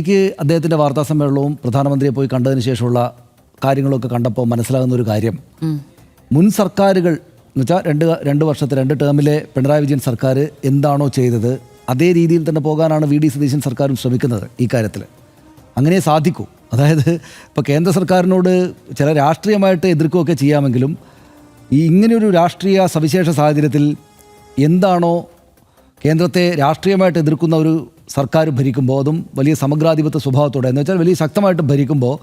എനിക്ക് അദ്ദേഹത്തിൻ്റെ വാർത്താ സമ്മേളനവും പ്രധാനമന്ത്രിയെ പോയി കണ്ടതിന് ശേഷമുള്ള കാര്യങ്ങളൊക്കെ കണ്ടപ്പോൾ മനസ്സിലാകുന്ന ഒരു കാര്യം, മുൻ സർക്കാരുകൾ എന്ന് വെച്ചാൽ രണ്ട് വർഷത്തെ 2 ടേമിലെ പിണറായി വിജയൻ സർക്കാർ എന്താണോ ചെയ്തത് അതേ രീതിയിൽ തന്നെ പോകാനാണ് വി ഡി സതീശൻ സർക്കാരും ശ്രമിക്കുന്നത്. ഈ കാര്യത്തിൽ അങ്ങനെ സാധിക്കൂ. അതായത് ഇപ്പോൾ കേന്ദ്ര സർക്കാരിനോട് ചില രാഷ്ട്രീയമായിട്ട് എതിർക്കുകയൊക്കെ ചെയ്യാമെങ്കിലും ഇങ്ങനെയൊരു രാഷ്ട്രീയ സവിശേഷ സാഹചര്യത്തിൽ എന്താണോ കേന്ദ്രത്തെ രാഷ്ട്രീയമായിട്ട് എതിർക്കുന്ന ഒരു സർക്കാർ ഭരിക്കുമ്പോൾ, അതും വലിയ സമഗ്രാധിപത്യ സ്വഭാവത്തോടെ എന്ന് വെച്ചാൽ വലിയ ശക്തമായിട്ട് ഭരിക്കുമ്പോൾ,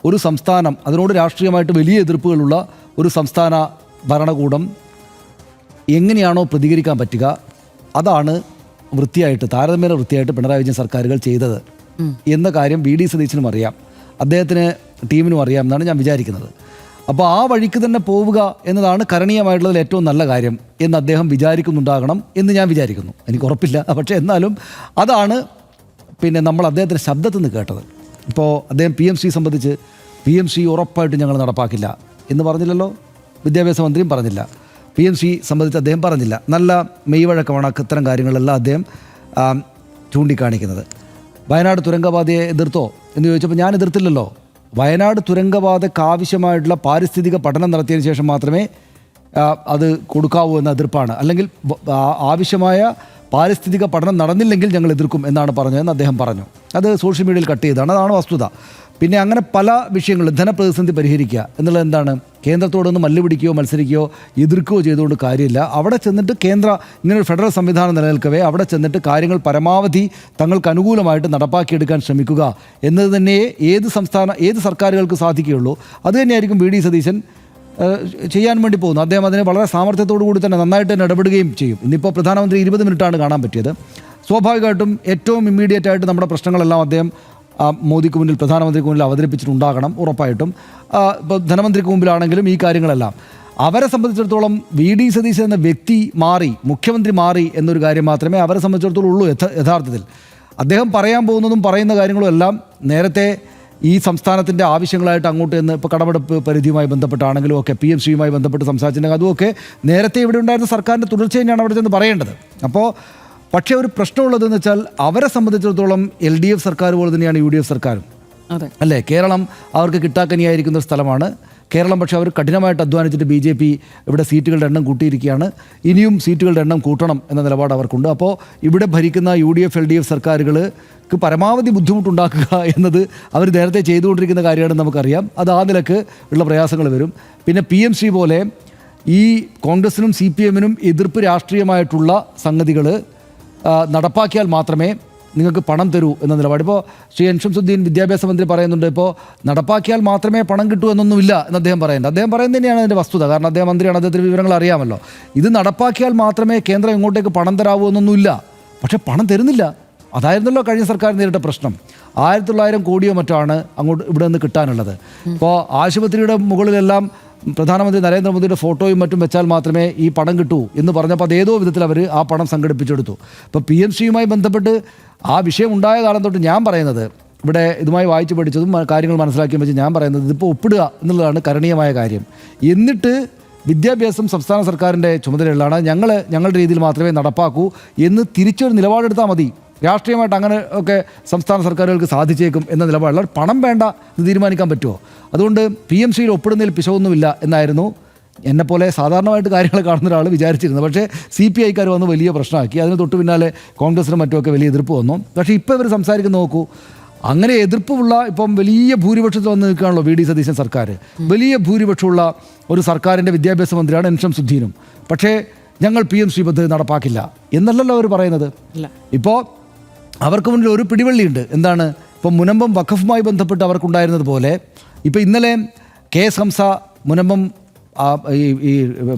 ഒരു സംസ്ഥാനം അതിനോട് രാഷ്ട്രീയമായിട്ട് വലിയ എതിർപ്പുകളുള്ള ഒരു സംസ്ഥാന ഭരണകൂടം എങ്ങനെയാണോ പ്രതികരിക്കാൻ പറ്റുക, അതാണ് താരതമ്യേന വൃത്തിയായിട്ട് പിണറായി വിജയൻ സർക്കാരുകൾ ചെയ്തത് എന്ന കാര്യം വി ഡി സതീശനും അറിയാം, അദ്ദേഹത്തിന് ടീമിനും അറിയാം എന്നാണ് ഞാൻ വിചാരിക്കുന്നത്. അപ്പോൾ ആ വഴിക്ക് തന്നെ പോവുക എന്നതാണ് കരണീയമായിട്ടുള്ളതിൽ ഏറ്റവും നല്ല കാര്യം എന്ന് അദ്ദേഹം വിചാരിക്കുന്നുണ്ടാകണം എന്ന് ഞാൻ വിചാരിക്കുന്നു. എനിക്ക് ഉറപ്പില്ല, പക്ഷേ എന്നാലും അതാണ് നമ്മൾ അദ്ദേഹത്തിൻ്റെ ശബ്ദത്തിൽ നിന്ന് കേട്ടത്. ഇപ്പോൾ അദ്ദേഹം PMC സംബന്ധിച്ച് PMC ഉറപ്പായിട്ട് ഞങ്ങൾ നടപ്പാക്കില്ല എന്ന് പറഞ്ഞില്ലല്ലോ, വിദ്യാഭ്യാസ മന്ത്രിയും പറഞ്ഞില്ല, PMC സംബന്ധിച്ച് അദ്ദേഹം പറഞ്ഞില്ല. നല്ല മെയ്വഴക്കമാണ് ഇത്തരം കാര്യങ്ങളെല്ലാം അദ്ദേഹം ചൂണ്ടിക്കാണിക്കുന്നത്. വയനാട് തുരങ്കപാതയെ എതിർത്തോ എന്ന് ചോദിച്ചപ്പോൾ ഞാൻ എതിർത്തില്ലല്ലോ. വയനാട് തുരങ്കപാതയ്ക്ക് ആവശ്യമായിട്ടുള്ള പാരിസ്ഥിതിക പഠനം നടത്തിയതിന് ശേഷം മാത്രമേ അത് കൊടുക്കാവൂ എന്ന എതിർപ്പാണ്. അല്ലെങ്കിൽ ആവശ്യമായ പാരിസ്ഥിതിക പഠനം നടന്നില്ലെങ്കിൽ ഞങ്ങൾ എതിർക്കും എന്നാണ് പറഞ്ഞതെന്ന് അദ്ദേഹം പറഞ്ഞു. അത് സോഷ്യൽ മീഡിയയിൽ കട്ട് ചെയ്തതാണ്, അതാണ് വസ്തുത. പിന്നെ അങ്ങനെ പല വിഷയങ്ങളും ധനപ്രതിസന്ധി പരിഹരിക്കുക എന്നുള്ളത് എന്താണ്, കേന്ദ്രത്തോടൊന്ന് മല്ലുപിടിക്കുകയോ മത്സരിക്കുകയോ എതിർക്കുകയോ ചെയ്തുകൊണ്ട് കാര്യമില്ല. അവിടെ ചെന്നിട്ട് ഇങ്ങനൊരു ഫെഡറൽ സംവിധാനം നിലനിൽക്കവേ അവിടെ ചെന്നിട്ട് കാര്യങ്ങൾ പരമാവധി തങ്ങൾക്ക് അനുകൂലമായിട്ട് നടപ്പാക്കിയെടുക്കാൻ ശ്രമിക്കുക എന്നത് തന്നെ ഏത് സർക്കാരുകൾക്ക് സാധിക്കുകയുള്ളൂ. അതുതന്നെയായിരിക്കും വി ഡി സതീശൻ ചെയ്യാൻ വേണ്ടി പോകുന്നു. അദ്ദേഹം അതിനെ വളരെ സാമർത്ഥ്യത്തോടു കൂടി തന്നെ നന്നായിട്ട് തന്നെ ഇടപെടുകയും ചെയ്യും. ഇന്നിപ്പോൾ പ്രധാനമന്ത്രി 20 മിനിറ്റാണ് കാണാൻ പറ്റിയത്. സ്വാഭാവികമായിട്ടും ഏറ്റവും ഇമ്മീഡിയറ്റ് ആയിട്ട് നമ്മുടെ പ്രശ്നങ്ങളെല്ലാം അദ്ദേഹം മോദിക്ക് മുന്നിൽ, പ്രധാനമന്ത്രിക്ക് മുന്നിൽ അവതരിപ്പിച്ചിട്ടുണ്ടാകണം ഉറപ്പായിട്ടും. ഇപ്പോൾ ധനമന്ത്രിക്ക് മുമ്പിലാണെങ്കിലും ഈ കാര്യങ്ങളെല്ലാം അവരെ സംബന്ധിച്ചിടത്തോളം വി ഡി സതീശൻ എന്ന വ്യക്തി മാറി, മുഖ്യമന്ത്രി മാറി എന്നൊരു കാര്യം മാത്രമേ അവരെ സംബന്ധിച്ചിടത്തോളം ഉള്ളൂ. യഥാർത്ഥത്തിൽ അദ്ദേഹം പറയാൻ പോകുന്നതും പറയുന്ന കാര്യങ്ങളും എല്ലാം നേരത്തെ ഈ സംസ്ഥാനത്തിൻ്റെ ആവശ്യങ്ങളായിട്ട് അങ്ങോട്ട് എന്ന് ഇപ്പോൾ കടമെടുപ്പ് പരിധിയുമായി ബന്ധപ്പെട്ടാണെങ്കിലും ഒക്കെ PMCയുമായി ബന്ധപ്പെട്ട് സംസാരിച്ചിട്ടുണ്ടെങ്കിൽ അതുമൊക്കെ നേരത്തെ ഇവിടെ ഉണ്ടായിരുന്ന സർക്കാരിൻ്റെ തുടർച്ച തന്നെയാണ് അവിടെ ചെന്ന് പറയേണ്ടത്. പക്ഷേ ഒരു പ്രശ്നമുള്ളതെന്ന് വെച്ചാൽ അവരെ സംബന്ധിച്ചിടത്തോളം LDF സർക്കാർ പോലെ തന്നെയാണ് UDF സർക്കാരും. അല്ലേ, കേരളം അവർക്ക് കിട്ടാക്കനിയായിരിക്കുന്ന ഒരു സ്ഥലമാണ് കേരളം. പക്ഷേ അവർ കഠിനമായിട്ട് അധ്വാനിച്ചിട്ട് BJP ഇവിടെ സീറ്റുകളുടെ എണ്ണം കൂട്ടിയിരിക്കുകയാണ്. ഇനിയും സീറ്റുകളുടെ എണ്ണം കൂട്ടണം എന്ന നിലപാട് അവർക്കുണ്ട്. അപ്പോൾ ഇവിടെ ഭരിക്കുന്ന UDF LDF സർക്കാരുകൾക്ക് പരമാവധി ബുദ്ധിമുട്ടുണ്ടാക്കുക എന്നത് അവർ നേരത്തെ ചെയ്തുകൊണ്ടിരിക്കുന്ന കാര്യമാണെന്ന് നമുക്കറിയാം. അത് ആ നിലക്ക് ഉള്ള പ്രയാസങ്ങൾ വരും. പിന്നെ PMC പോലെ ഈ കോൺഗ്രസിനും CPMനും എതിർപ്പ് രാഷ്ട്രീയമായിട്ടുള്ള സംഗതികൾ നടപ്പാക്കിയാൽ മാത്രമേ നിങ്ങൾക്ക് പണം തരൂ എന്ന നിലപാട്. ഇപ്പോൾ ശ്രീ എൻ ഷംസുദ്ദീൻ വിദ്യാഭ്യാസ മന്ത്രി പറയുന്നുണ്ട്, ഇപ്പോൾ നടപ്പാക്കിയാൽ മാത്രമേ പണം കിട്ടൂ എന്നൊന്നുമില്ല എന്ന് അദ്ദേഹം പറയുന്നുണ്ട്. അദ്ദേഹം പറയുന്നത് തന്നെയാണ് അതിൻ്റെ വസ്തുത. കാരണം അദ്ദേഹം മന്ത്രിയാണ്, അദ്ദേഹത്തിന് വിവരങ്ങൾ അറിയാമല്ലോ. ഇത് നടപ്പാക്കിയാൽ മാത്രമേ കേന്ദ്രം ഇങ്ങോട്ടേക്ക് പണം തരാവൂ എന്നൊന്നുമില്ല. പക്ഷേ പണം തരുന്നില്ല. അതായിരുന്നല്ലോ കഴിഞ്ഞ സർക്കാർ നേരിട്ട പ്രശ്നം. 1900 കോടിയോ മറ്റാണ് ഇവിടെ നിന്ന് കിട്ടാനുള്ളത്. ഇപ്പോൾ ആശുപത്രിയുടെ മുകളിലെല്ലാം പ്രധാനമന്ത്രി നരേന്ദ്രമോദിയുടെ ഫോട്ടോയും മറ്റും വെച്ചാൽ മാത്രമേ ഈ പണം കിട്ടൂ എന്ന് പറഞ്ഞപ്പോൾ അത് ഏതോ വിധത്തിൽ അവർ ആ പണം സംഘടിപ്പിച്ചെടുത്തു. ഇപ്പോൾ PMCയുമായി ബന്ധപ്പെട്ട് ആ വിഷയം ഉണ്ടായ കാലം തൊട്ട് ഞാൻ പറയുന്നത്, ഇവിടെ ഇതുമായി വായിച്ചു പഠിച്ചതും കാര്യങ്ങൾ മനസ്സിലാക്കിയും വെച്ച് ഞാൻ പറയുന്നത്, ഇതിപ്പോൾ ഒപ്പിടുക എന്നുള്ളതാണ് കരണീയമായ കാര്യം. എന്നിട്ട് വിദ്യാഭ്യാസം സംസ്ഥാന സർക്കാരിൻ്റെ ചുമതലയുള്ളതാണ്, ഞങ്ങളുടെ രീതിയിൽ മാത്രമേ നടപ്പാക്കൂ എന്ന് തിരിച്ചൊരു നിലപാടെടുത്താൽ മതി. രാഷ്ട്രീയമായിട്ട് അങ്ങനെ ഒക്കെ സംസ്ഥാന സർക്കാരുകൾക്ക് സാധിച്ചേക്കും എന്ന നിലപാടുള്ള പണം വേണ്ട എന്ന് തീരുമാനിക്കാൻ പറ്റുമോ? അതുകൊണ്ട് PMCയിൽ ഒപ്പിടുന്നതിൽ പിശവൊന്നുമില്ല എന്നായിരുന്നു എന്നെപ്പോലെ സാധാരണമായിട്ട് കാര്യങ്ങൾ കാണുന്ന ഒരാൾ വിചാരിച്ചിരുന്നത്. പക്ഷേ CPIക്കാർ വന്ന് വലിയ പ്രശ്നമാക്കി. അതിന് തൊട്ട് പിന്നാലെ കോൺഗ്രസിനും മറ്റുമൊക്കെ വലിയ എതിർപ്പ് വന്നു. പക്ഷേ ഇപ്പോൾ ഇവർ സംസാരിക്കുന്ന നോക്കൂ, അങ്ങനെ എതിർപ്പുള്ള ഇപ്പം വലിയ ഭൂരിപക്ഷത്തിൽ വന്ന് നിൽക്കുകയാണല്ലോ വി ഡി സതീശൻ സർക്കാർ. വലിയ ഭൂരിപക്ഷമുള്ള ഒരു സർക്കാരിൻ്റെ വിദ്യാഭ്യാസ മന്ത്രിയാണ് എൻ ഷംസുദ്ദീനും. പക്ഷേ ഞങ്ങൾ PMC പദ്ധതി നടപ്പാക്കില്ല എന്നല്ലല്ലോ അവർ പറയുന്നത്. ഇപ്പോൾ അവർക്ക് മുന്നിൽ ഒരു പിടിവള്ളിയുണ്ട്. എന്താണ്? ഇപ്പം മുനമ്പം വഖഫുമായി ബന്ധപ്പെട്ട് അവർക്കുണ്ടായിരുന്നത് പോലെ ഇപ്പോൾ ഇന്നലെ KS ഹംസ മുനമ്പം ഈ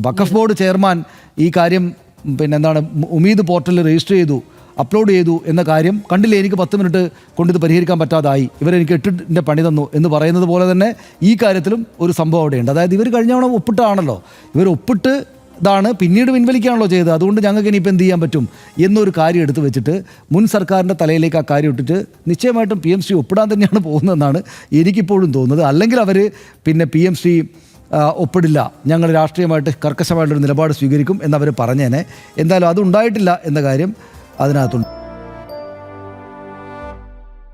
വഖഫ് ബോർഡ് ചെയർമാൻ ഈ കാര്യം ഉമീദ് പോർട്ടലിൽ രജിസ്റ്റർ ചെയ്തു, അപ്ലോഡ് ചെയ്തു എന്ന കാര്യം കണ്ടില്ലേ, എനിക്ക് 10 മിനിറ്റ് കൊണ്ടിത് പരിഹരിക്കാൻ പറ്റാതായി, ഇവരെനിക്ക് 8-ൻ്റെ പണി തന്നു എന്ന് പറയുന്നത് പോലെ തന്നെ ഈ കാര്യത്തിലും ഒരു സംഭവം അവിടെയുണ്ട്. അതായത് ഇവർ കഴിഞ്ഞ തവണ ഒപ്പിട്ടാണല്ലോ, ഇവർ ഒപ്പിട്ട് ഇതാണ് പിന്നീട് പിൻവലിക്കുകയാണല്ലോ ചെയ്തത്. അതുകൊണ്ട് ഞങ്ങൾക്ക് ഇനിയിപ്പോൾ എന്ത് ചെയ്യാൻ പറ്റും എന്നൊരു കാര്യം എടുത്ത് വെച്ചിട്ട് മുൻ സർക്കാരിൻ്റെ തലയിലേക്ക് ആ കാര്യം ഇട്ടിട്ട് നിശ്ചയമായിട്ടും PMC ഒപ്പിടാൻ തന്നെയാണ് പോകുന്നതെന്നാണ് എനിക്കിപ്പോഴും തോന്നുന്നത്. അല്ലെങ്കിൽ അവർ PMC ഒപ്പിടില്ല, ഞങ്ങൾ രാഷ്ട്രീയമായിട്ട് കർക്കശമായിട്ടൊരു നിലപാട് സ്വീകരിക്കും എന്നവർ പറഞ്ഞേനെ. എന്തായാലും അതുണ്ടായിട്ടില്ല എന്ന കാര്യം അതിനകത്തുണ്ട്.